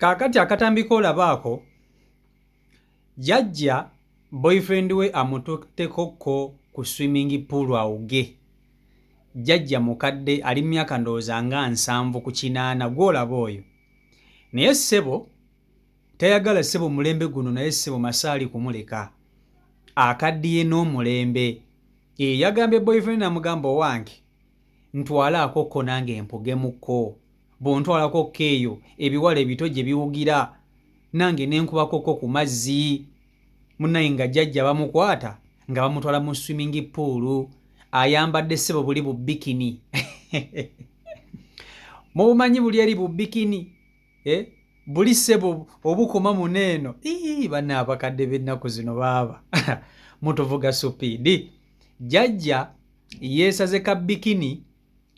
Kakati akatambika olabaako jajja boyfriend we amututteko ku swimming pool awuge. Jajja mukadde ali myaka ndowooza nga 7 ku 8 gwolaba oyo. Naye ssebo tayagala ssebo mulembe guno, naye ssebo masaali kumuleka akaddiye n'omulembe. Yagambye boyfriend amugamba owange ntwalaako ko nange mpugemukko, bw'ontwalako ko eyo ebiwala ebito gye biwugira nange nenkubakoko ku mazzi. Munnaye nga jjajja bamukwata nga bamutwala mu swimming pool, ayambadde ssebo buli bu bikini. Mubumanyi buli eri bu bikini buli ssebo obukoma muneeno. Banna abakadde b'ennaku zino baaba mutuvuga supiidi. Jjajja yeesaze ka bikini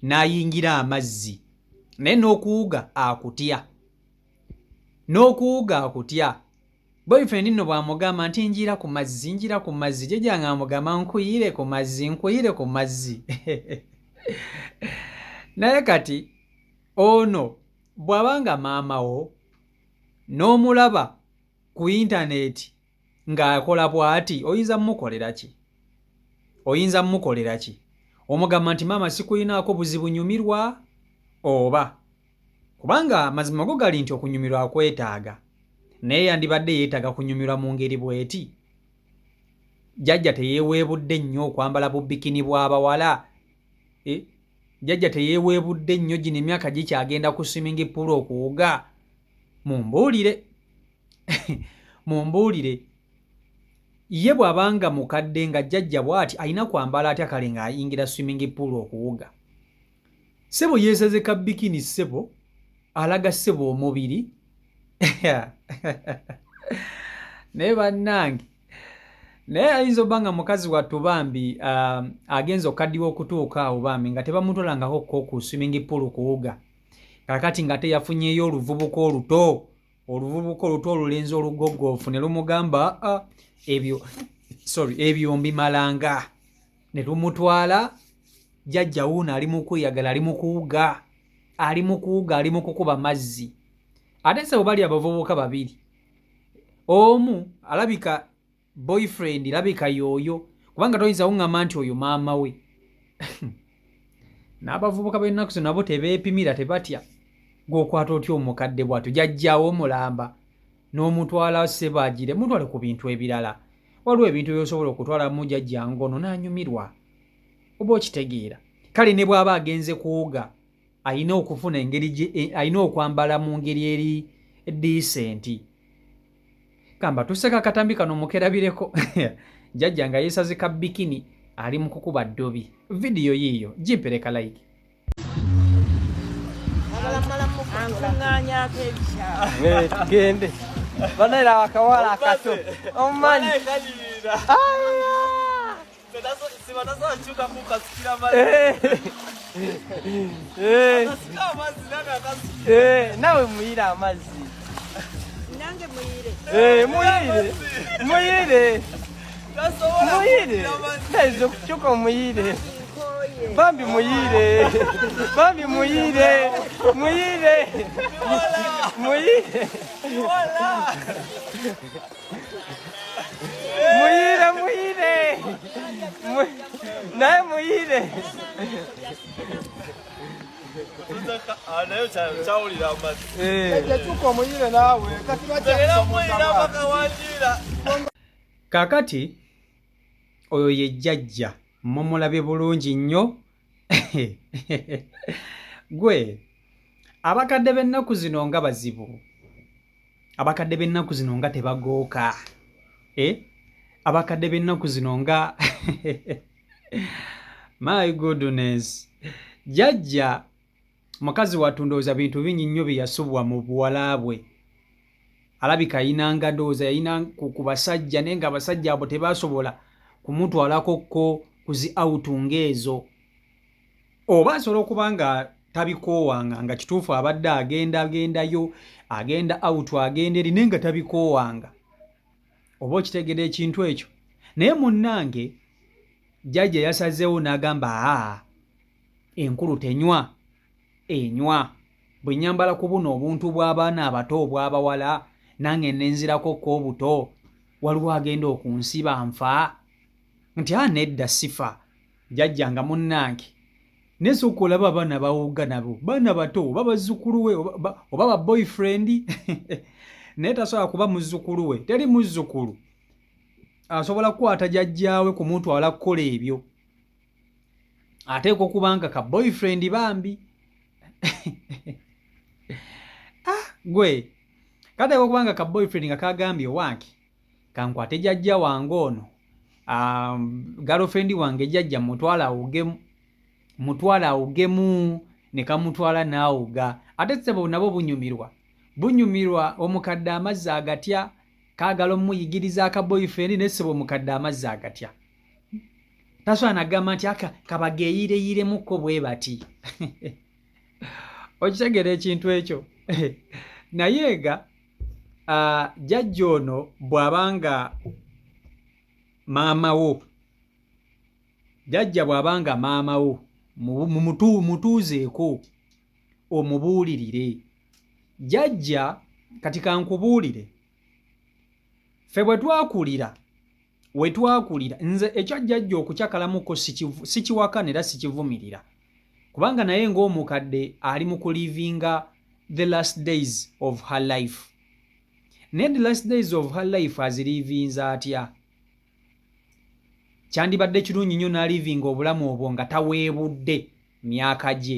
n'ayingira amazzi, naye n'okuwuga akutya, boyfriend nno bw'amugamba nti njira ku mazzi, jjajja ng'amugamba nkuyire ku mazzi. Naye kati ono bw'abanga maama wo n'omulaba ku intaneti ng'akola bw'ati, oyinza mmukolera ki? Omugamba nti maama sikuyinaako buzibu, nyumirwa? Oba kubanga mazima go gali nti okunyumirwa akwetaaga, naye yandibadde yeetaaga kunyumirwa mu ngeri bw'eti. Jjajja teyeeweebudde nnyo okwambala bubikini bw'abawala. Jjajja teyeeweebudde nnyo gino emyaka gikyagenda ku swimming pool okuwuga. Mumbuulire ye bw'abanga mukadde nga jjajja bw'ati alina kwambala atya kale ng'ayingira swimming pool okuwuga. Ssebo yeesaze ka bikini, ssebo alaga ssebo omubiri. Naye bannange, naye ayinza obba nga mukazi wattu bambi agenza okaddiwa okutuuka awo bambi nga tebamutwalangako ku swimming pool kuwuga, kakati nga teyafunyeeyo oluvubuka oluto olulenzi olugoggoofu ne lumugamba ebyo mbimalanga, ne lumutwala. Jjajja wuuno ali mu kweyagala, ali mu kuwuga, ali mu kukuba mazzi. Ate ssebo bali abavubuka babiri, omu alabika boyfriend, labika y'oyo, kubanga toyinza kuŋŋamba nti oyo maama we. N'abavubuka b'ennaku zino nabo tebeepimira, tebatya. Gw'okwata otya omukadde bw'atyo, jjajjaawo omulamba n'omutwala ssebo agire mutwale ku bintu ebirala. Waliwo ebintu by'osobola okutwalamu jjajja ngono n'anyumirwa, oba okitegeera. Kale ne bw'aba agenze kuwuga alina okufuna alina okwambala mu ngeri eri decent. Kamba tuseka akatambi kano mukerabireko. Jjajja nga yeesaze ka bikini ali mu kukuba ddobi. Vidiyo yiiyo gimpereka like. Tugende banaera wakawala akato omumanyi nawe muyire amazzi, muyire ezo kukyuka omuyire bambi muyire naye muyire. Kakati oyo ye jjajja, mumulabye bulungi nnyo. Gwe abakadde b'ennaku zino nga bazibu, abakadde b'ennaku zino nga tebagooka, abakadde b'ennaku zino nga my goodness. Jjajja mukazi wattu ndowooza bintu bingi nnyo bye yasubwa mu buwala bwe. Alabika ayinanga ndowooza yayina ku basajja, naye nga abasajja abo tebasobola kumutwalako ko kuzi outunga ezo, oba asobola okuba nga tabikoowanga, nga kituufu abadde agendayo, agenda out, agenda eri, naye nga tabikoowanga. Oba okitegeera ekintu ekyo? Naye munnange jjajja yasazeewo n'agamba enkulu tenywa, enywa. bwe nyambala ku buno obuntu bw'abaana abato obw'abawala nange nenzirako ko obuto waliwo agenda okunsiba nfa nti nedda sifa jjajja nga munnange nese okulaba abaana bawuga nabo baana bato oba bazzukulu we oba ba boyfriend naye tasobola kuba muzzukulu we teri muzzukulu asobola kukwata jjajjaawe ku muntu awala kukola ebyo ateeka okubanga ka boyfriend bambi gwe kateeka okubanga ka boyfriend nga kagambye owange kankwate jjajja wange ono girlfriend wange jjajja mutwala awugemu ne kamutwala n'awuga ate sebo nabo bunyumirwa omukadde amazzi agatya kaagala omuyigiriza aka boyfriend ne sebo omukadde amazzi agatya tasobola nagamba nti kabageeyireyiremukko bwe bati okitegeera ekintu ekyo naye nga jjajja ono bw'abanga maama wo mutuuzeeko omubuulirire jjajja kati kankubuulire ffe we twakulira nze ekyo jjajja okukyakalamuko sikiwakana era sikivumirira kubanga naye ng'omukadde ali mu kulivinga the last days of her life naye the last days of her life azilivinza atya kyandibadde kirungi nnyo n'alivinga obulamu obwo nga taweebudde myaka gye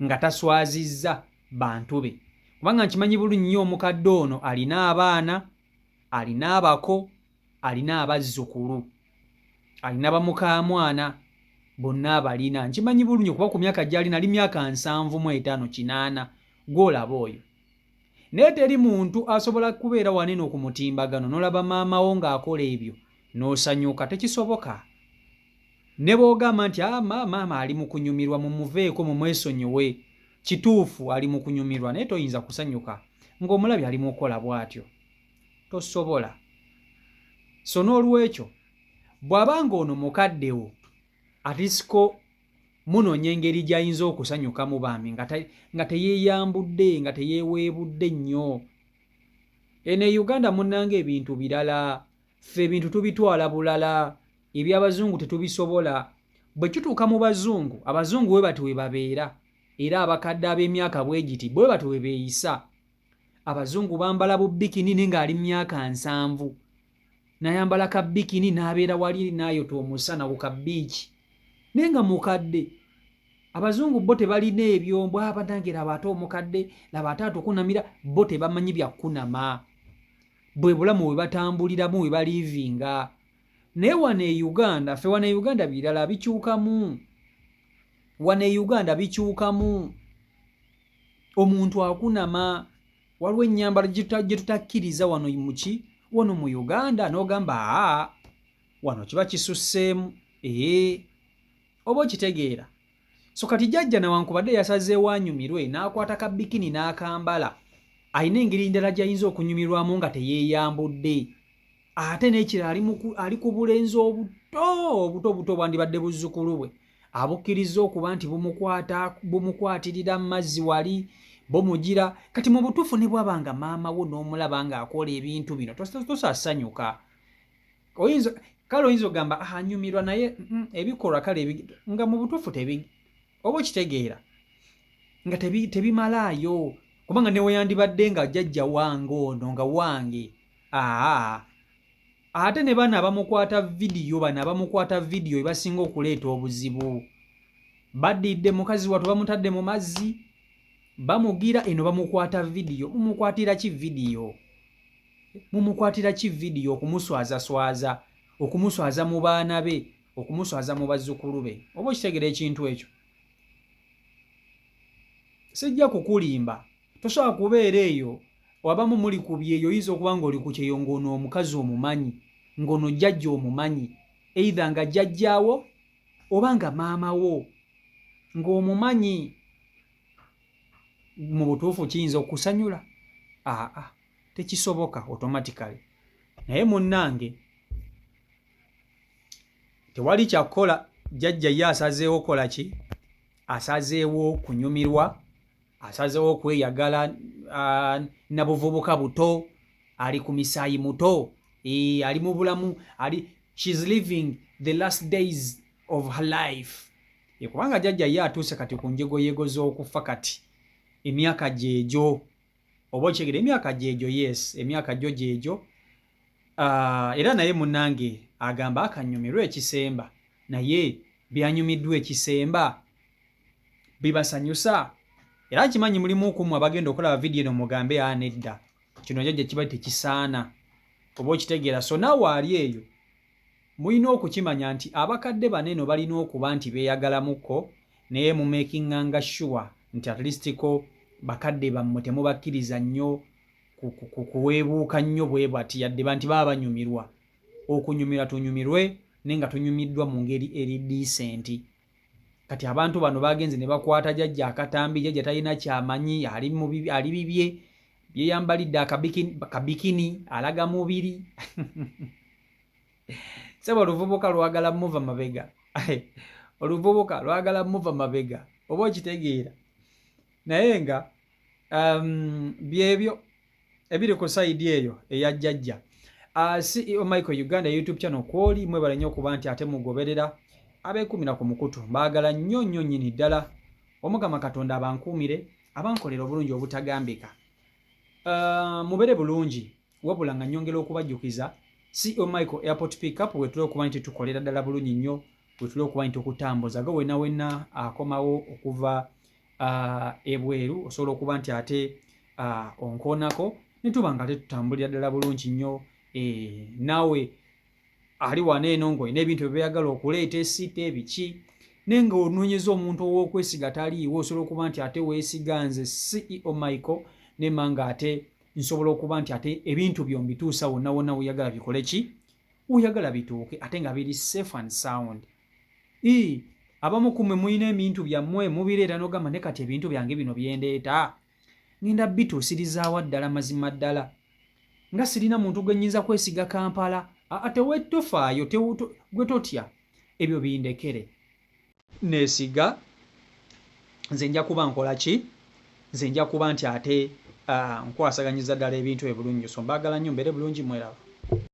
nga taswazizza bantu be kubanga nkimanyi bulungi nnyo omukadde ono alina abaana alina abako alina abazzukulu alina bamukaamwana bonna abalina nkimanyi bulungi kuba ku myaka gy'alina ali myaka 75-80 gw'olaba oyo naye teri muntu asobola kubeera wanene okumutimbagano n'olaba maama wo ng'akola ebyo n'osanyuka tekisoboka ne bw'ogamba nti maama ali mu kunyumirwa mumuveeko mumwesonyiwe kituufu ali mu kunyumirwa naye toyinza kusanyuka ng'omulabye ali mu kukola bw'atyo tosobola so n'olwekyo bw'abanga ono mukaddewo atisiko munoonya engeri gy'ayinza okusanyukamu bambi nga teyeeyambudde nga teyeeweebudde nnyo eno e Uganda munnanga ebintu birala ffe ebintu tubitwala bulala eby'abazungu tetubisobola bwe kituuka mu bazungu abazungu bwe bati we babeera era abakadde ab'emyaka bwe giti bwe bati we beeyisa abazungu bambala bubikini ng'ali myaka 7 n'ayambala ka bikini n'abeera wali n'ayota omusana ku kabiiki naye nga mukadde abazungu bo tebalina ebyombo abanange laba ate omukadde laba ate atukunamira bo tebamanyi byakunama bwe bulamu bwe batambuliramu bwe balivinga naye wano e Uganda ffe wano e Uganda birala bikyukamu wano e Uganda bikyukamu omuntu akunama waliwo ennyambala gye tutakkiriza wano muki wano mu Uganda n'ogamba wano kiba kisusseemu oba okitegeera so kati jjajja newankubadde yasazeewo anyumirwe n'akwata ka bikini n'akambala alina engeri ndala gy'ayinza okunyumirwamu nga teyeeyambudde ate n'ekira ali ku bulenzi obuto bwandibadde buzzukulu bwe abukkiriza okuba nti bumukwatirira mu mazzi wali bumugira kati mu butuufu ne bwabanga maama wo n'omulaba ng'akola ebintu bino tosasanyuka kale oyinza ogamba anyumirwa naye ebikolwa kale nga mu butuufu oba okitegeera nga tebimalaayo kubanga neweyandibadde nga jjajja wange ono nga wange ate ne bano abamukwata vidiyo ebasinga okuleeta obuzibu badidde mukazi wattu bamutadde mu mazzi bamugira eno bamukwata vidiyo mumukwatira ki vidiyo okumuswazaswaza okumuswaza mu baana be okumuswaza mu bazzukulu be oba okitegeera ekintu ekyo sijja kukulimba tosobola kubeera eyo wabamu muli ku byeyo oyinza okuba nga oli ku kyeyo ng'ono omukazi omumanyi ng'ono jjajja omumanyi eitha nga jjajjaawo oba nga maama wo ng'omumanyi mu butuufu kiyinza okusanyula tekisoboka automatically naye munnange tewali kyakukola jjajja ye asazeewo kola ki asazeewo kunyumirwa asazeewo okweyagala, nabuvubuka buto, ali ku misaayi muto, ali mu bulamu, she's living the last days of her life. Kubanga jjajja ye atuuse kati ku njegoyego z'okufa kati, emyaka gyegyo, oba okyegera emyaka gyegyo, yes, emyaka gyo gyegyo. Era naye munnange agamba akanyumirwa ekisemba, naye byanyumiddwa ekisemba bibasanyusa. Era kimanyi mulimu okumu abagenda okulaba vidiyo eno mugambe nedda, kino jjajja kiba tekisaana, oba okitegeera. So naawe ali eyo mulina okukimanya nti abakadde bano eno balina okuba nti beeyagalamukko, naye mumekinganga sure nti at least ko bakadde bammwe temubakkiriza nnyo kuweebuuka nnyo bwe bati, yadde banti baba banyumirwa. Okunyumirwa tunyumirwe, naye nga tunyumiddwa mu ngeri eri decent. Kati abantu bano bagenze ne bakwata jjajja akatambi, jjajja talina kyamanyi, ali bibye, byeyambalidde akabikini, alaga mubiri. Sebo oluvubuka lwagala muva mabega. Oluvubuka lwagala muva mabega, oba okitegeera. Naye nga byebyo ebiri ku sayidi eyo eya jjajja. CEO Michael Uganda YouTube channel kwoli mwebala nnyo okuba nti ate mugoberera abeekumira ku mukutu. Mbaagala nnyo nnyo nnyini ddala. Omukama Katonda abankuumire, abankolera obulungi obutagambika. Mubere bulungi, wabula nga nnyongera okubajjukiza CEO Michael Airport Pickup wetuli okuba nti tukolera ddala bulungi nnyo, wetuli okuba nti okutambuza go wenna akomawo okuva ebweru, osobola okuba nti ate onkoonako ne tuba nga tetutambulira ddala bulungi nnyo. Naawe ali wano eno ng'olina ebintu byeyagala okuleeta esite ebiki, naye nga onoonyeza omuntu ow'okwesiga taliiwo, osobola okuba nti ate weesiga nze CEO Michael nemanga ate nsobola okuba nti ate ebintu byombituusa wonna wonna oyagala bikole ki, oyagala bituuke ate nga biri safe and sound. Abamu kumwe mulina ebintu byammwe mubireeta n'ogamba ne kati ebintu byange bino byendeeta ngenda bituusirizaawa ddala mazima ddala, nga sirina muntu gwe nnyinza kwesiga Kampala. Ate wettofaayo gwe totya, ebyo bindekere. Neesiga nze nja kuba nkola ki, nze nja kuba nti ate nkwasaganyiza ddala ebintu ebulungi. So mbaagala nnyo mbeere bulungi, mweraba.